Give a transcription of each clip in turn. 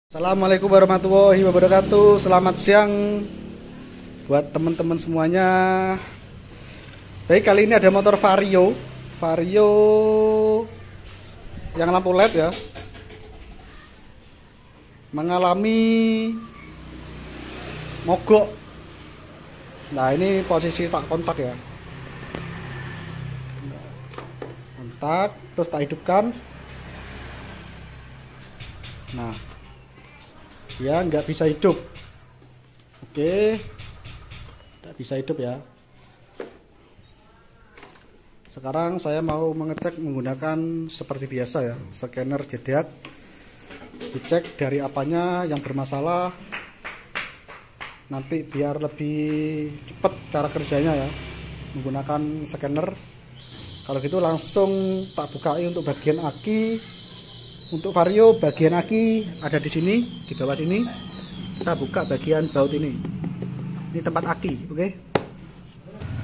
Assalamualaikum warahmatullahi wabarakatuh. Selamat siang buat teman-teman semuanya. Baik, kali ini ada motor Vario yang lampu LED ya, mengalami mogok. Nah, ini posisi tak kontak ya, kontak terus tak hidupkan. Nah, ya nggak bisa hidup. Oke, nggak bisa hidup ya. Sekarang saya mau mengecek menggunakan seperti biasa ya, scanner JDAC. Dicek dari apanya yang bermasalah, nanti biar lebih cepat cara kerjanya ya, menggunakan scanner. Kalau gitu langsung tak bukain untuk bagian aki. Untuk Vario bagian aki ada di sini, di bawah sini. Kita buka bagian baut ini. Ini tempat aki, oke?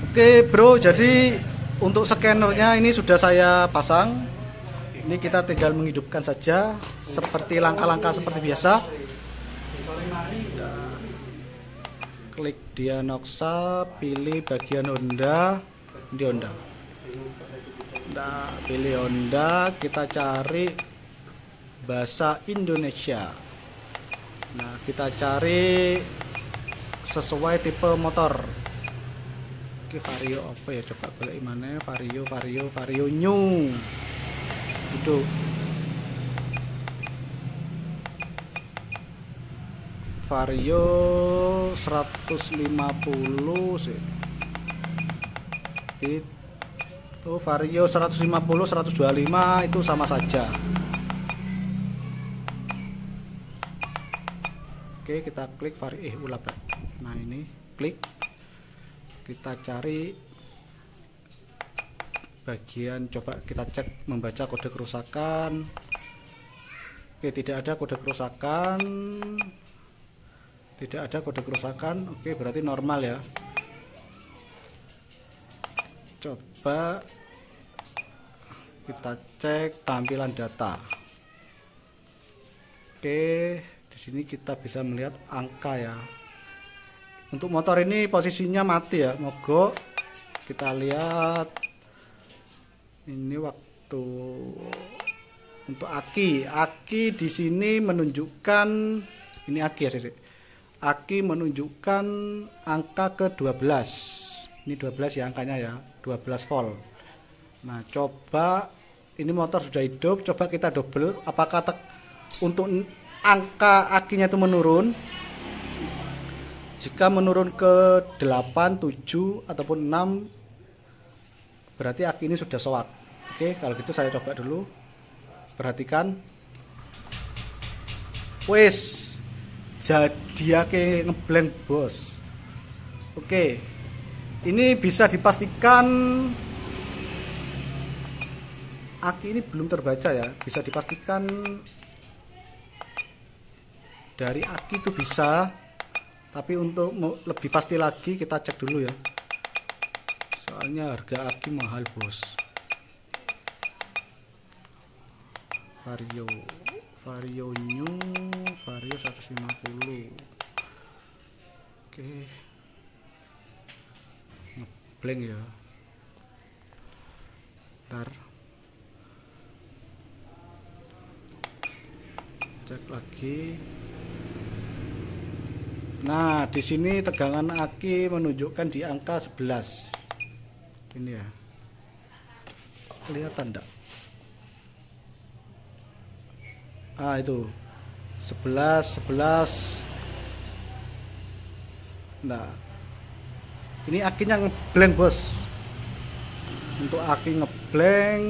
Oke, bro, jadi untuk scannernya ini sudah saya pasang. Ini kita tinggal menghidupkan saja seperti langkah-langkah seperti biasa. Klik Dianoxa, pilih bagian Honda, di Honda. Nah, pilih Honda, kita cari bahasa Indonesia. Nah, kita cari sesuai tipe motor. Oke, Vario apa ya, coba balik mana? Vario new itu. Vario 150 sih. Itu Vario 150 125 itu sama saja. Oke, kita klik Vario Nah, ini klik, kita cari bagian, coba kita cek membaca kode kerusakan. Oke, tidak ada kode kerusakan, Oke, berarti normal ya. Coba kita cek tampilan data. Oke, di sini kita bisa melihat angka ya. Untuk motor ini posisinya mati ya, mogok. Kita lihat ini waktu untuk aki di sini menunjukkan, ini aki ya, aki menunjukkan angka ke 12. Ini 12 ya angkanya ya, 12 volt. Nah, coba ini motor sudah hidup, coba kita double apakah untuk angka akinya itu menurun. Jika menurun ke 8, 7 ataupun 6, berarti aki ini sudah soak. Oke, kalau gitu saya coba dulu. Perhatikan. Wes, jadi aki ngeblank bos. Oke, ini bisa dipastikan aki ini belum terbaca ya. Bisa dipastikan dari aki itu bisa, tapi untuk lebih pasti lagi kita cek dulu ya, soalnya harga aki mahal bos. Vario new, Vario 150. Oke, ngeblank ya, ntar cek lagi. Nah, di sini tegangan aki menunjukkan di angka 11. Ini ya. Kelihatan enggak? Ah, itu. 11. Nah. Ini akinya ngeblank, bos. Untuk aki ngeblank.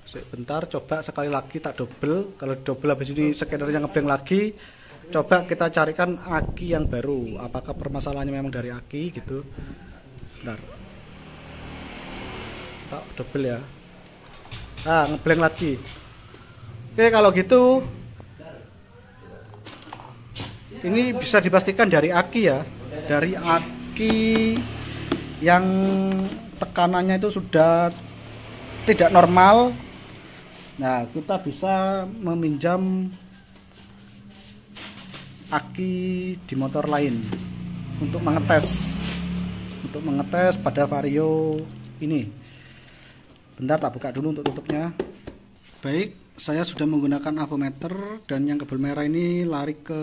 Sebentar, coba sekali lagi tak double. Kalau double habis ini scannernya ngeblank lagi. Coba kita carikan aki yang baru. Apakah permasalahannya memang dari aki gitu? Bentar. Tak double ya. Ah, ngeblank lagi. Oke, kalau gitu ini bisa dipastikan dari aki ya. Dari aki yang tekanannya itu sudah tidak normal. Nah, kita bisa meminjam aki di motor lain untuk mengetes pada vario ini. Bentar, tak buka dulu untuk tutupnya. Baik, saya sudah menggunakan avometer, dan yang kabel merah ini lari ke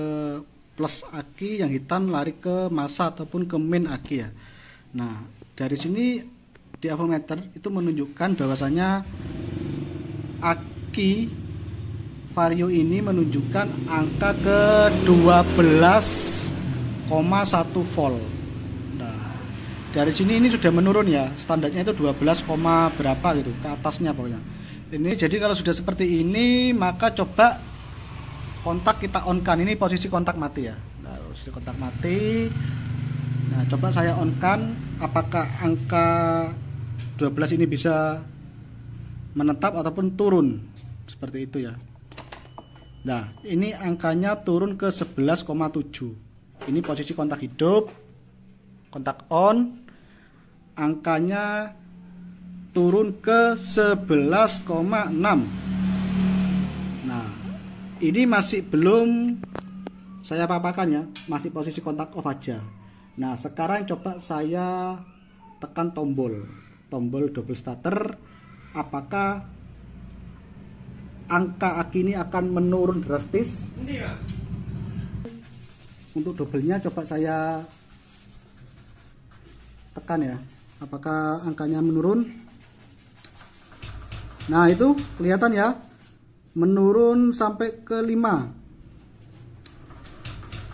plus aki, yang hitam lari ke massa ataupun ke main aki ya. Nah, dari sini di avometer itu menunjukkan bahwasanya aki vario ini menunjukkan angka ke 12,1 volt. Nah, dari sini ini sudah menurun ya, standarnya itu 12, berapa gitu, ke atasnya pokoknya. Ini jadi kalau sudah seperti ini, maka coba kontak kita on kan. Ini posisi kontak mati ya. Nah, posisi kontak mati. Nah, coba saya on kan, apakah angka 12 ini bisa menetap ataupun turun seperti itu ya. Nah, ini angkanya turun ke 11,7. Ini posisi kontak hidup, kontak on, angkanya turun ke 11,6. Nah, ini masih belum saya papakan ya, masih posisi kontak off aja. Nah, sekarang coba saya tekan tombol double starter, apakah angka aki ini akan menurun drastis. Untuk doublenya coba saya tekan ya, apakah angkanya menurun. Nah, itu kelihatan ya, menurun sampai ke 5.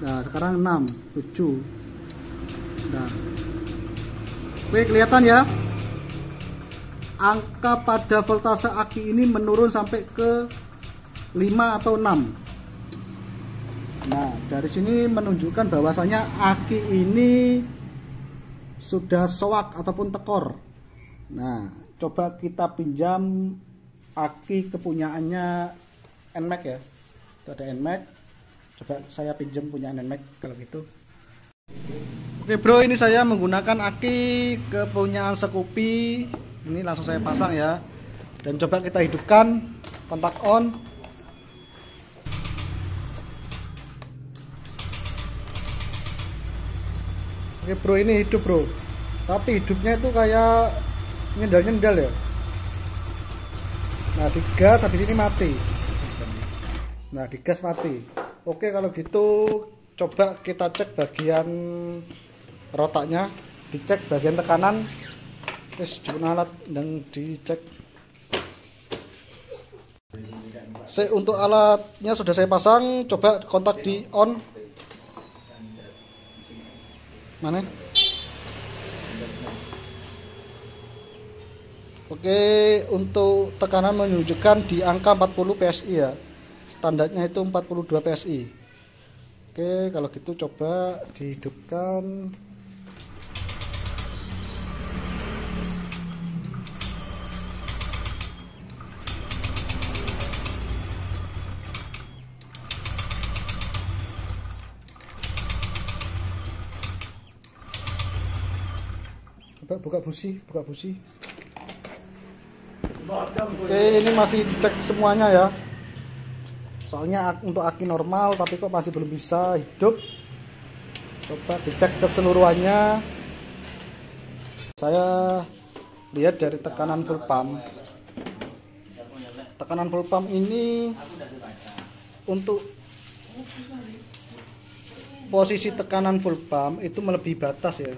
Nah, sekarang 6, 7. Nah, oke, kelihatan ya, angka pada voltase aki ini menurun sampai ke 5 atau 6. Nah, dari sini menunjukkan bahwasanya aki ini sudah soak ataupun tekor. Nah, coba kita pinjam aki kepunyaannya NMAX ya. Itu ada NMAX. Coba saya pinjam punya NMAX kalau gitu. Oke bro, ini saya menggunakan aki kepunyaan Scoopy. Ini langsung saya pasang ya, dan coba kita hidupkan kontak on. Oke bro, ini hidup bro, tapi hidupnya itu kayak nyendal-nyendal ya. Nah, digas, habis ini mati. Nah, digas mati. Oke, kalau gitu coba kita cek bagian rotaknya, dicek bagian tekanan. Terus alat dan dicek. Untuk alatnya sudah saya pasang, coba kontak di on. Mana? Oke, untuk tekanan menunjukkan di angka 40 PSI ya. Standarnya itu 42 PSI. Oke, kalau gitu coba dihidupkan. Buka busi. Oke, ini masih dicek semuanya ya. Soalnya untuk aki normal, tapi kok masih belum bisa hidup. Coba dicek keseluruhannya. Saya lihat dari tekanan full pump. Tekanan full pump ini untuk posisi tekanan full pump itu melebihi batas ya.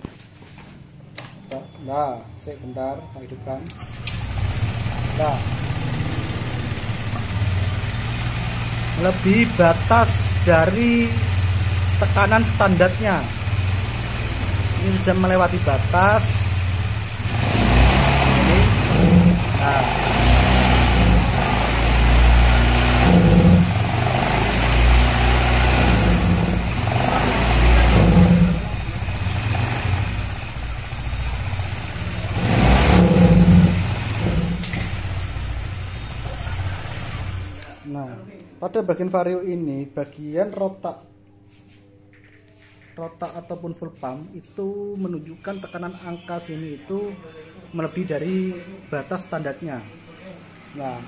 Nah, sebentar, saya hidupkan. Nah, lebih batas dari tekanan standarnya. Ini sudah melewati batas. Ini. Nah. Nah, pada bagian vario ini, bagian rotak ataupun full pump itu menunjukkan tekanan angka sini itu melebihi dari batas standarnya. Nah,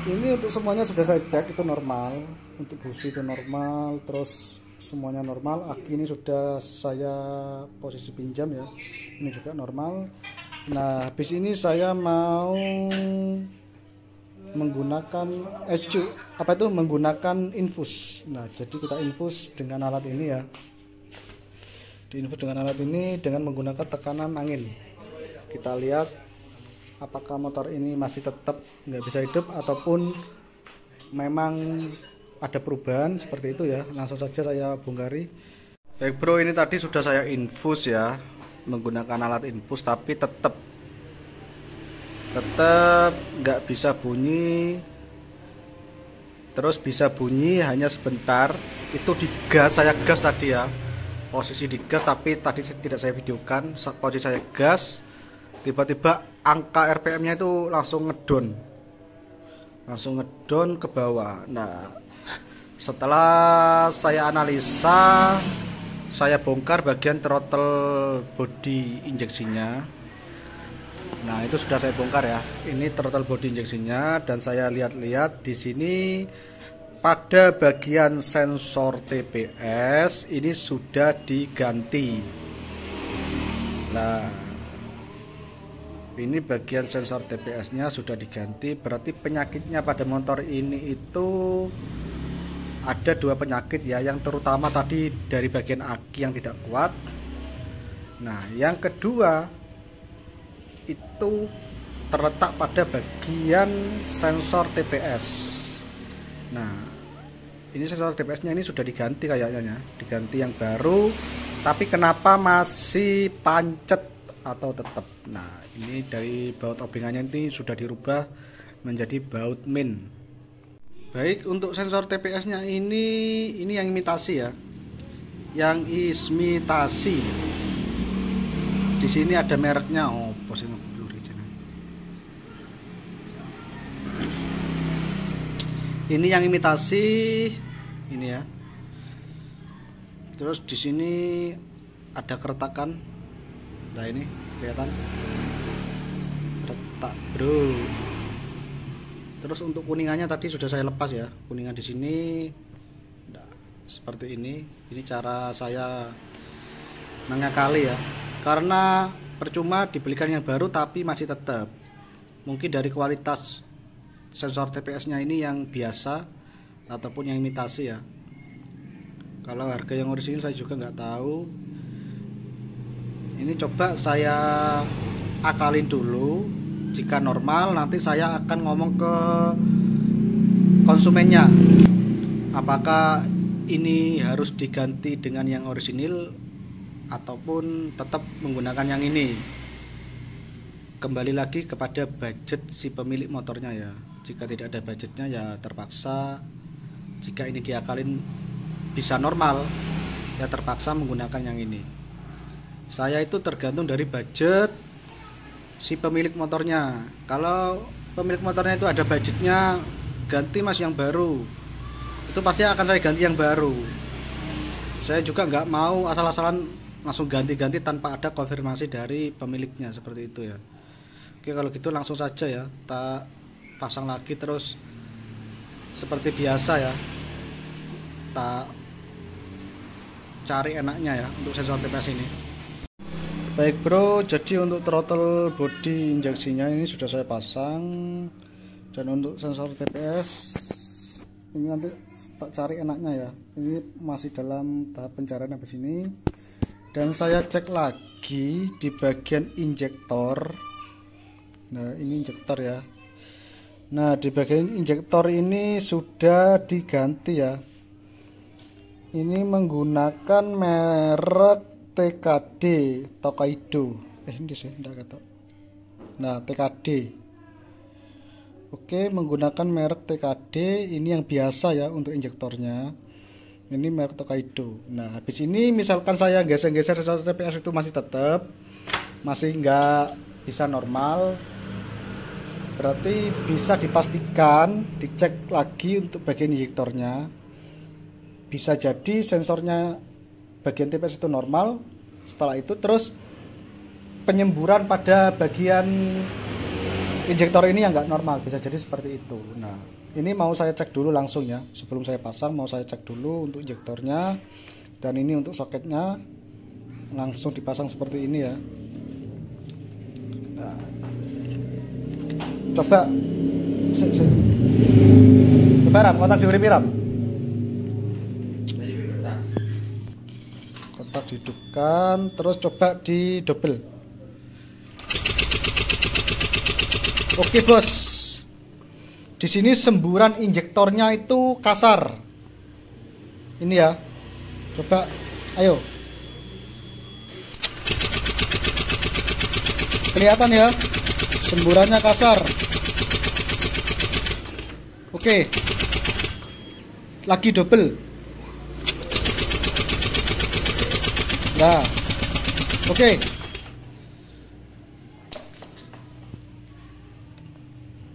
Ini untuk semuanya sudah saya cek itu normal, untuk busi itu normal, terus semuanya normal. Aki ini sudah saya posisi pinjam ya, ini juga normal. Nah habis ini saya mau menggunakan menggunakan infus. Nah jadi kita infus dengan alat ini ya, diinfus dengan alat ini dengan menggunakan tekanan angin. Kita lihat apakah motor ini masih tetap nggak bisa hidup ataupun memang ada perubahan seperti itu ya. Langsung saja saya bongkari. Baik bro, ini tadi sudah saya infus ya, menggunakan alat infus, tapi tetap nggak bisa bunyi. Terus bisa bunyi hanya sebentar. Itu di gas, saya gas tadi ya, posisi di gas, tapi tadi tidak saya videokan. Posisi saya gas, tiba-tiba angka RPM-nya itu langsung ngedon ke bawah. Nah setelah saya analisa, saya bongkar bagian throttle body injeksinya. Nah itu sudah saya bongkar ya, ini throttle body injeksinya, dan saya lihat-lihat di sini pada bagian sensor TPS ini sudah diganti. Nah ini bagian sensor TPS-nya sudah diganti, berarti penyakitnya pada motor ini itu ada dua penyakit ya. Yang terutama tadi dari bagian aki yang tidak kuat. Nah, yang kedua itu terletak pada bagian sensor TPS. Nah, ini sensor TPS-nya ini sudah diganti kayaknya, diganti yang baru. Tapi kenapa masih pancet atau tetap? Nah ini dari baut obrengannya ini sudah dirubah menjadi baut min. Baik, untuk sensor TPS nya ini yang imitasi ya, yang imitasi. Di sini ada mereknya. Oh posisi ini yang imitasi ini ya. Terus di sini ada keretakan. Nah ini kelihatan retak bro. Terus untuk kuningannya tadi sudah saya lepas ya, kuningan di sini. Nah, seperti ini cara saya mengakali ya, karena percuma dibelikan yang baru tapi masih tetap. Mungkin dari kualitas sensor TPS nya ini yang biasa ataupun yang imitasi ya. Kalau harga yang orisinil saya juga nggak tahu. Ini coba saya akalin dulu. Jika normal, nanti saya akan ngomong ke konsumennya, apakah ini harus diganti dengan yang orisinil ataupun tetap menggunakan yang ini. Kembali lagi kepada budget si pemilik motornya ya. Jika tidak ada budgetnya ya terpaksa, jika ini diakalin bisa normal ya terpaksa menggunakan yang ini. Saya itu tergantung dari budget si pemilik motornya. Kalau pemilik motornya itu ada budgetnya, ganti mas yang baru, itu pasti akan saya ganti yang baru. Saya juga nggak mau asal-asalan langsung ganti-ganti tanpa ada konfirmasi dari pemiliknya, seperti itu ya. Oke, kalau gitu langsung saja ya, tak pasang lagi terus seperti biasa ya, tak cari enaknya ya untuk sensor TPS ini. Baik bro, jadi untuk throttle body injeksinya ini sudah saya pasang, dan untuk sensor TPS ini nanti tak cari enaknya ya. Ini masih dalam tahap pencarian habis ini, dan saya cek lagi di bagian injektor. Nah ini injektor ya. Nah di bagian injektor ini sudah diganti ya. Ini menggunakan merek TKD Tokaido. Ini sih enggak kata. Nah, TKD. Oke, menggunakan merek TKD, ini yang biasa ya untuk injektornya. Ini merek Tokaido. Nah, habis ini misalkan saya geser-geser sensor TPS itu masih enggak bisa normal. Berarti bisa dipastikan, dicek lagi untuk bagian injektornya. Bisa jadi sensornya bagian TPS itu normal. Setelah itu terus penyemburan pada bagian injektor ini yang nggak normal, bisa jadi seperti itu. Nah, ini mau saya cek dulu langsung ya, sebelum saya pasang mau saya cek dulu untuk injektornya, dan ini untuk soketnya langsung dipasang seperti ini ya. Nah, coba coba Ram, kontak diurip Ram, kontak dihidupkan, terus coba di double. Oke bos, di sini semburan injektornya itu kasar. Ini ya, coba, ayo. Kelihatan ya, semburannya kasar. Oke, lagi double. Nah, oke.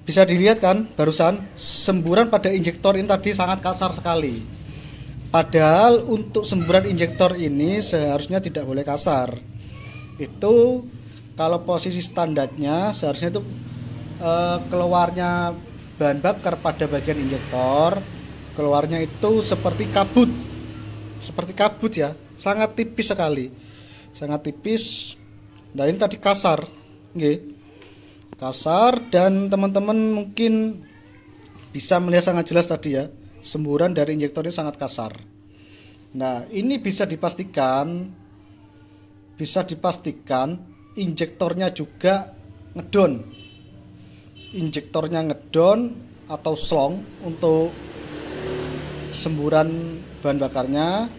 Bisa dilihat kan barusan semburan pada injektor ini tadi sangat kasar sekali. Padahal untuk semburan injektor ini seharusnya tidak boleh kasar. Itu kalau posisi standarnya seharusnya itu keluarnya bahan bakar pada bagian injektor, keluarnya itu seperti kabut. Seperti kabut ya, sangat tipis sekali. Sangat tipis. Nah, ini tadi kasar. Nggih. Kasar, dan teman-teman mungkin bisa melihat sangat jelas tadi ya, semburan dari injektor ini sangat kasar. Nah, ini bisa dipastikan injektornya juga ngedon. Injektornya ngedon atau slong untuk semburan bahan bakarnya,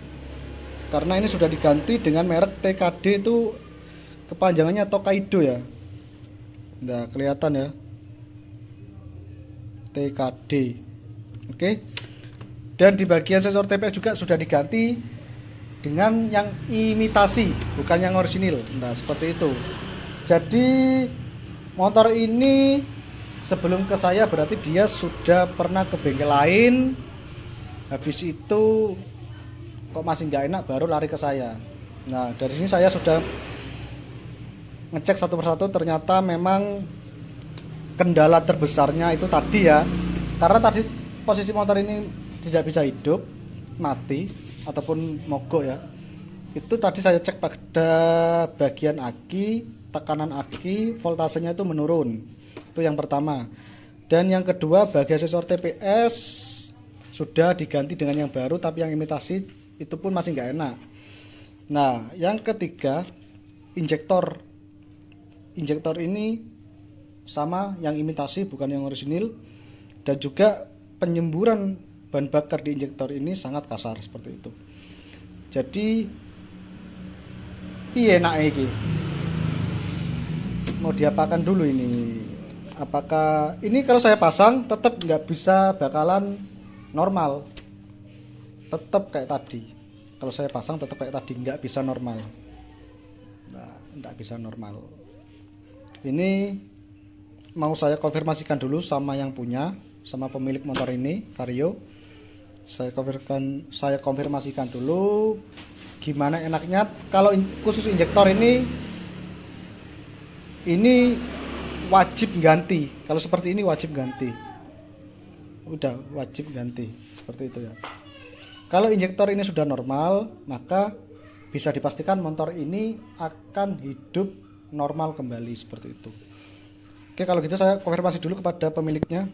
karena ini sudah diganti dengan merek TKD, itu kepanjangannya Tokaido ya. Nah, kelihatan ya, TKD. Oke. Dan di bagian sensor TPS juga sudah diganti dengan yang imitasi, bukan yang orisinil. Nah, seperti itu. Jadi motor ini sebelum ke saya berarti dia sudah pernah ke bengkel lain. Habis itu kok masih nggak enak, baru lari ke saya. Nah, dari sini saya sudah ngecek satu persatu, ternyata memang kendala terbesarnya itu tadi ya, karena tadi posisi motor ini tidak bisa hidup, mati ataupun mogok ya. Itu tadi saya cek pada bagian aki, tekanan aki, voltasenya itu menurun. Itu yang pertama. Dan yang kedua, bagian sensor TPS sudah diganti dengan yang baru, tapi yang imitasi itu pun masih nggak enak. Nah, yang ketiga, injektor ini sama yang imitasi, bukan yang orisinil, dan juga penyemburan bahan bakar di injektor ini sangat kasar seperti itu. Jadi piye enak iki, mau diapakan dulu ini? Apakah ini kalau saya pasang tetap nggak bisa bakalan normal, tetap kayak tadi. Kalau saya pasang tetap kayak tadi, nggak bisa normal. Nah, nggak bisa normal. Ini mau saya konfirmasikan dulu sama yang punya, sama pemilik motor ini, Vario. Saya konfirmasikan dulu gimana enaknya. Kalau khusus injektor ini wajib ganti. Kalau seperti ini wajib ganti. Udah wajib ganti seperti itu ya. Kalau injektor ini sudah normal, maka bisa dipastikan motor ini akan hidup normal kembali seperti itu. Oke, kalau gitu saya konfirmasi dulu kepada pemiliknya.